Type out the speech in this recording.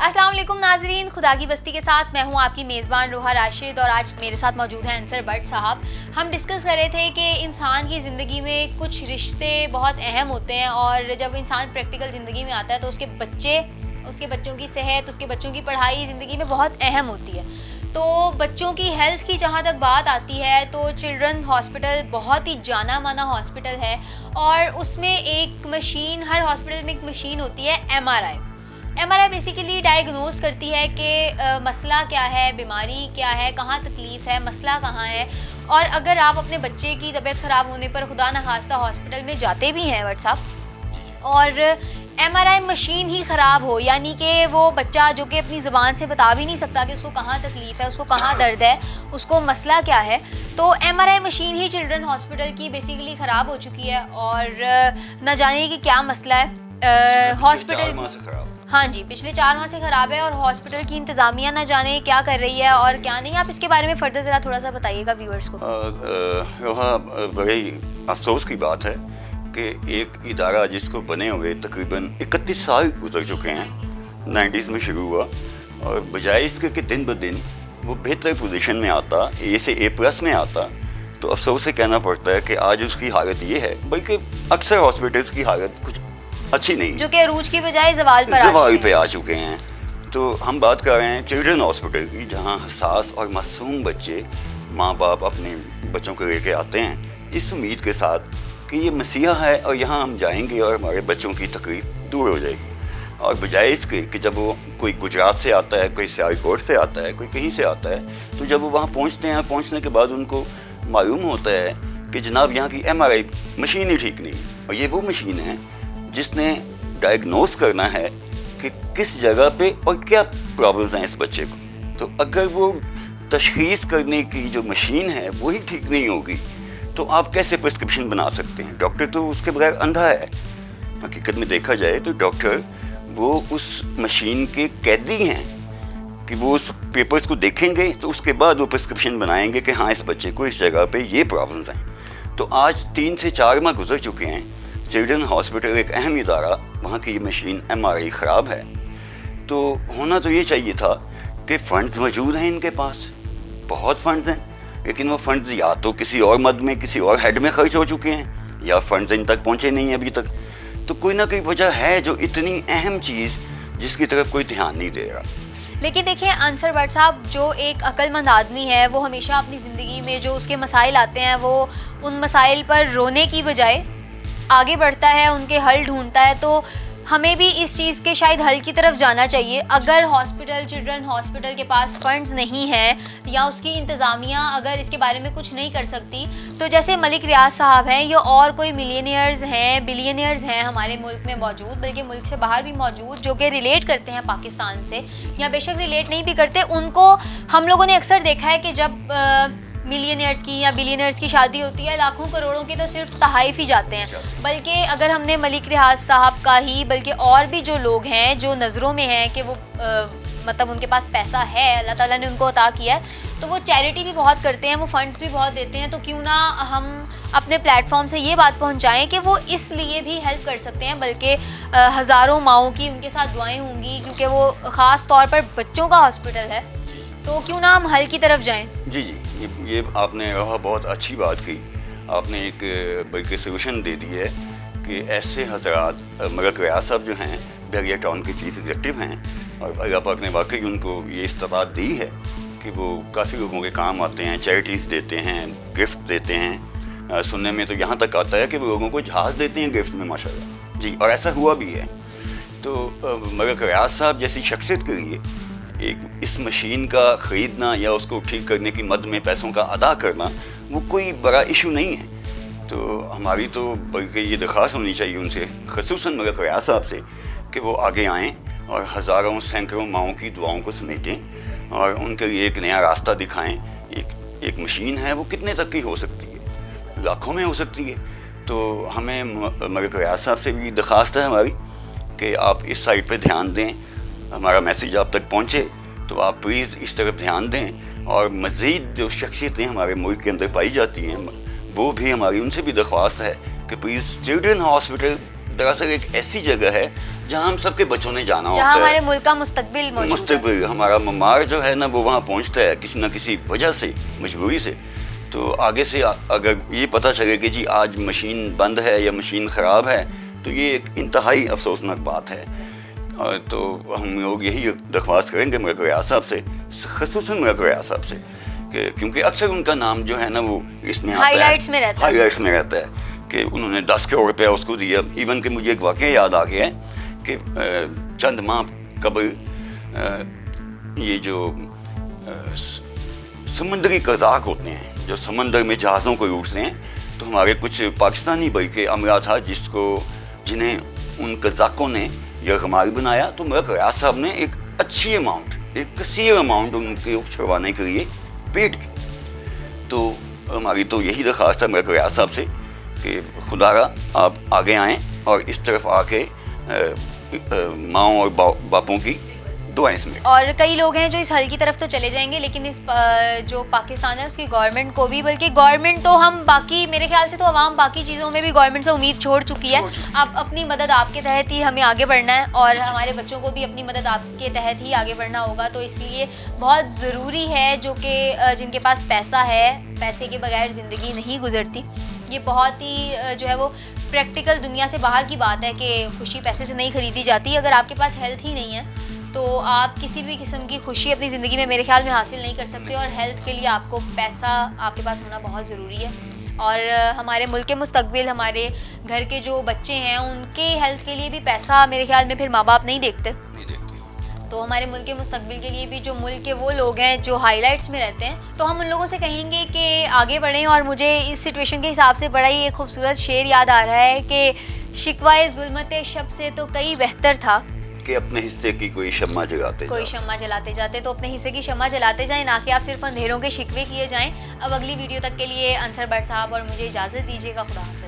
السلام علیکم ناظرین، خدا کی بستی کے ساتھ میں ہوں آپ کی میزبان روحا راشد، اور آج میرے ساتھ موجود ہیں انصر بٹ صاحب. ہم ڈسکس کر رہے تھے کہ انسان کی زندگی میں کچھ رشتے بہت اہم ہوتے ہیں، اور جب انسان پریکٹیکل زندگی میں آتا ہے تو اس کے بچے، اس کے بچوں کی صحت، اس کے بچوں کی پڑھائی زندگی میں بہت اہم ہوتی ہے. تو بچوں کی ہیلتھ کی جہاں تک بات آتی ہے تو چلڈرن ہاسپٹل بہت ہی جانا مانا ہاسپٹل ہے، اور اس میں ایک مشین، ہر ہاسپٹل میں ایک مشین ہوتی ہے M R I. M R I basically diagnose کرتی ہے کہ مسئلہ کیا ہے، بیماری کیا ہے، کہاں تکلیف ہے، مسئلہ کہاں ہے. اور اگر آپ اپنے بچے کی طبیعت خراب ہونے پر خدا نخواستہ ہاسپٹل میں جاتے بھی ہیں واٹس ایپ، اور ایم آر آئی مشین ہی خراب ہو، یعنی کہ وہ بچہ جو کہ اپنی زبان سے بتا بھی نہیں سکتا کہ اس کو کہاں تکلیف ہے، اس کو کہاں درد ہے، اس کو مسئلہ کیا ہے، تو M R I machine he children hospital کی بیسیکلی خراب ہو چکی ہے، اور نہ جانے کہ کیا مسئلہ ہے. ہاسپٹل ہاں جی پچھلے 4 ماہ سے خراب ہے، اور ہاسپٹل کی انتظامیہ نہ جانے کیا کر رہی ہے اور کیا نہیں. آپ اس کے بارے میں فردر ذرا تھوڑا سا بتائیے گا ویورز کو. روحا، بڑے افسوس کی بات ہے کہ ایک ادارہ جس کو بنے ہوئے تقریباً 31 سال گزر چکے ہیں، 90s میں شروع ہوا، اور بجائے اس کے کہ دن بدن وہ بہتر پوزیشن میں آتا، اے سے A+ میں آتا، تو افسوس سے کہنا پڑتا ہے کہ آج اس کی حالت یہ ہے، بلکہ اکثر ہاسپٹلس کی حالت کچھ اچھی نہیں، جو کہ عروج کی بجائے زوال پہ آ چکے ہیں. تو ہم بات کر رہے ہیں چلڈرن ہاسپٹل کی، جہاں حساس اور معصوم بچے، ماں باپ اپنے بچوں کو لے کے آتے ہیں اس امید کے ساتھ کہ یہ مسیحا ہے اور یہاں ہم جائیں گے اور ہمارے بچوں کی تکلیف دور ہو جائے گی. اور بجائے اس کے کہ جب وہ کوئی گجرات سے آتا ہے، کوئی سیالکوٹ سے آتا ہے، کوئی کہیں سے آتا ہے، تو جب وہ وہاں پہنچتے ہیں، پہنچنے کے بعد ان کو معلوم ہوتا ہے کہ جناب یہاں کی ایم آر آئی مشین ہی ٹھیک نہیں. اور یہ وہ مشین ہے جس نے ڈائگنوز کرنا ہے کہ کس جگہ پہ اور کیا پرابلمز ہیں اس بچے کو. تو اگر وہ تشخیص کرنے کی جو مشین ہے وہی ٹھیک نہیں ہوگی تو آپ کیسے پرسکرپشن بنا سکتے ہیں؟ ڈاکٹر تو اس کے بغیر اندھا ہے. حقیقت میں دیکھا جائے تو ڈاکٹر وہ اس مشین کے قیدی ہیں کہ وہ اس پیپرز کو دیکھیں گے تو اس کے بعد وہ پرسکرپشن بنائیں گے کہ ہاں اس بچے کو اس جگہ پہ یہ پرابلمز ہیں. تو آج 3 سے 4 ماہ گزر چکے ہیں، چلڈرن ہاسپٹل ایک اہم ادارہ، وہاں کی یہ مشین ایم آر آئی خراب ہے. تو ہونا تو یہ چاہیے تھا کہ فنڈز موجود ہیں ان کے پاس، بہت فنڈز ہیں، لیکن وہ فنڈز یا تو کسی اور مد میں، کسی اور ہیڈ میں خرچ ہو چکے ہیں، یا فنڈز ان تک پہنچے نہیں ہیں ابھی تک. تو کوئی نہ کوئی وجہ ہے جو اتنی اہم چیز جس کی طرف کوئی دھیان نہیں دے رہا. لیکن دیکھیں انصر بٹ صاحب، جو ایک عقل مند آدمی ہے وہ ہمیشہ اپنی زندگی میں جو اس کے مسائل آتے ہیں وہ ان مسائل پر رونے کی بجائے آگے بڑھتا ہے، ان کے حل ڈھونڈتا ہے. تو ہمیں بھی اس چیز کے شاید حل کی طرف جانا چاہیے. اگر ہاسپٹل، چلڈرن ہاسپٹل کے پاس فنڈز نہیں ہیں، یا اس کی انتظامیہ اگر اس کے بارے میں کچھ نہیں کر سکتی، تو جیسے ملک ریاض صاحب ہیں یا اور کوئی ملینئرز ہیں، بلینئرز ہیں ہمارے ملک میں موجود، بلکہ ملک سے باہر بھی موجود، جو کہ ریلیٹ کرتے ہیں پاکستان سے، یا بے شک ریلیٹ نہیں بھی کرتے، ان کو ہم لوگوں نے اکثر دیکھا ہے کہ جب ملینئرز کی یا بلینئرز کی شادی ہوتی ہے، لاکھوں کروڑوں کے تو صرف تحائف ہی جاتے ہیں. بلکہ اگر ہم نے ملک ریاض صاحب کا ہی، بلکہ اور بھی جو لوگ ہیں جو نظروں میں ہیں کہ وہ مطلب ان کے پاس پیسہ ہے، اللہ تعالیٰ نے ان کو عطا کیا ہے، تو وہ چیریٹی بھی بہت کرتے ہیں، وہ فنڈز بھی بہت دیتے ہیں. تو کیوں نہ ہم اپنے پلیٹ فارم سے یہ بات پہنچائیں کہ وہ اس لیے بھی ہیلپ کر سکتے ہیں، بلکہ ہزاروں ماؤں کی ان کے ساتھ دعائیں ہوں گی، کیونکہ وہ خاص طور پر بچوں کا ہاسپٹل ہے. تو کیوں نہ ہم حل کی طرف جائیں. جی یہ آپ نے بہت اچھی بات کی. آپ نے ایک بلکہ سولوشن دے دی ہے کہ ایسے حضرات، ملک ریاض صاحب جو ہیں بحریہ ٹاؤن کے چیف ایگزیکٹو ہیں، اور اللہ پاک نے واقعی ان کو یہ استطاعت دی ہے کہ وہ کافی لوگوں کے کام آتے ہیں، چیریٹیز دیتے ہیں، گفٹ دیتے ہیں. سننے میں تو یہاں تک آتا ہے کہ وہ لوگوں کو جہاز دیتے ہیں گفٹ میں، ماشاء اللہ. جی، اور ایسا ہوا بھی ہے. تو ملک ریاض صاحب جیسی شخصیت کے لیے ایک اس مشین کا خریدنا یا اس کو ٹھیک کرنے کی مد میں پیسوں کا ادا کرنا وہ کوئی بڑا ایشو نہیں ہے. تو ہماری تو بلکہ یہ درخواست ہونی چاہیے ان سے، خصوصاً ملک ریاض صاحب سے، کہ وہ آگے آئیں اور ہزاروں سینکڑوں ماؤں کی دعاؤں کو سمیٹیں اور ان کے لیے ایک نیا راستہ دکھائیں. ایک مشین ہے، وہ کتنے تک کی ہو سکتی ہے؟ لاکھوں میں ہو سکتی ہے. تو ہمیں ملک ریاض صاحب سے بھی درخواست ہے ہماری کہ آپ اس سائٹ پہ دھیان دیں، ہمارا میسیج آپ تک پہنچے تو آپ پلیز اس طرف دھیان دیں. اور مزید جو شخصیتیں ہمارے ملک کے اندر پائی جاتی ہیں وہ بھی ہماری ان سے بھی درخواست ہے کہ پلیز چلڈرن ہاسپٹل دراصل ایک ایسی جگہ ہے جہاں ہم سب کے بچوں نے جانا ہوتا ہے, جہاں ہمارے ملک کا مستقبل موجود ہے. مستقبل ہمارا ممار جو ہے نا وہ وہاں پہنچتا ہے کسی نہ کسی وجہ سے, مجبوری سے. تو آگے سے اگر یہ پتہ چلے کہ جی آج مشین بند ہے یا مشین خراب ہے تو یہ ایک انتہائی افسوسناک بات ہے. تو ہم لوگ یہی درخواست کریں گے ملک ریاض صاحب سے, خصوصاً ملک ریاض صاحب سے, کہ کیونکہ اکثر ان کا نام جو ہے نا وہ اس میں ہائی لائٹس میں رہتا ہے, ہائی لائٹس میں رہتا ہے کہ انہوں نے 10 کروڑ روپیہ اس کو دیا. ایون کہ مجھے ایک واقعہ یاد آ گیا ہے کہ چند ماہ قبل یہ جو سمندری قزاق ہوتے ہیں جو سمندر میں جہازوں کو لوٹتے ہیں, تو ہمارے کچھ پاکستانی بلکہ عملہ تھا جنہیں ان قزاقوں نے یرغمال بنایا. تو ملک ریاض صاحب نے ایک اچھی اماؤنٹ, ایک کثیر اماؤنٹ ان کے چھڑوانے کے لیے پیڈ کی. تو ہماری تو یہی درخواست ہے ملک ریاض صاحب سے کہ خدا را آپ آگے آئیں اور اس طرف آ کے ماؤں اور باپوں کی دعائیں سمجھیں. اور کئی لوگ ہیں جو اس حل کی طرف تو چلے جائیں گے, لیکن اس جو پاکستان ہے اس کی گورنمنٹ کو بھی, بلکہ گورنمنٹ تو ہم باقی میرے خیال سے تو عوام باقی چیزوں میں بھی گورنمنٹ سے امید چھوڑ چکی ہے. اب اپنی مدد آپ کے تحت ہی ہمیں آگے بڑھنا ہے اور ہمارے بچوں کو بھی اپنی مدد آپ کے تحت ہی آگے بڑھنا ہوگا. تو اس لیے بہت ضروری ہے جو کہ جن کے پاس پیسہ ہے, پیسے کے بغیر زندگی نہیں گزرتی. یہ بہت ہی جو ہے وہ پریکٹیکل دنیا سے باہر کی بات ہے کہ خوشی پیسے سے نہیں خریدی جاتی. اگر آپ کے پاس ہیلتھ ہی نہیں ہے تو آپ کسی بھی قسم کی خوشی اپنی زندگی میں میرے خیال میں حاصل نہیں کر سکتے, اور ہیلتھ کے لیے آپ کو پیسہ آپ کے پاس ہونا بہت ضروری ہے. اور ہمارے ملک کے مستقبل, ہمارے گھر کے جو بچے ہیں ان کے ہیلتھ کے لیے بھی پیسہ میرے خیال میں پھر ماں باپ نہیں دیکھتے. تو ہمارے ملک کے مستقبل کے لیے بھی جو ملک کے وہ لوگ ہیں جو ہائی لائٹس میں رہتے ہیں, تو ہم ان لوگوں سے کہیں گے کہ آگے بڑھیں. اور مجھے اس سچویشن کے حساب سے بڑا ہی ایک خوبصورت شعر یاد آ رہا ہے کہ شکوائے ظلمت شب سے تو کئی بہتر تھا کہ اپنے حصے کی کوئی شمع جلاتے جاتے. تو اپنے حصے کی شمع جلاتے جائیں, نہ کہ آپ صرف اندھیروں کے شکوے کیے جائیں. اب اگلی ویڈیو تک کے لیے انصر بٹ صاحب اور مجھے اجازت دیجیے گا. خدا حافظ.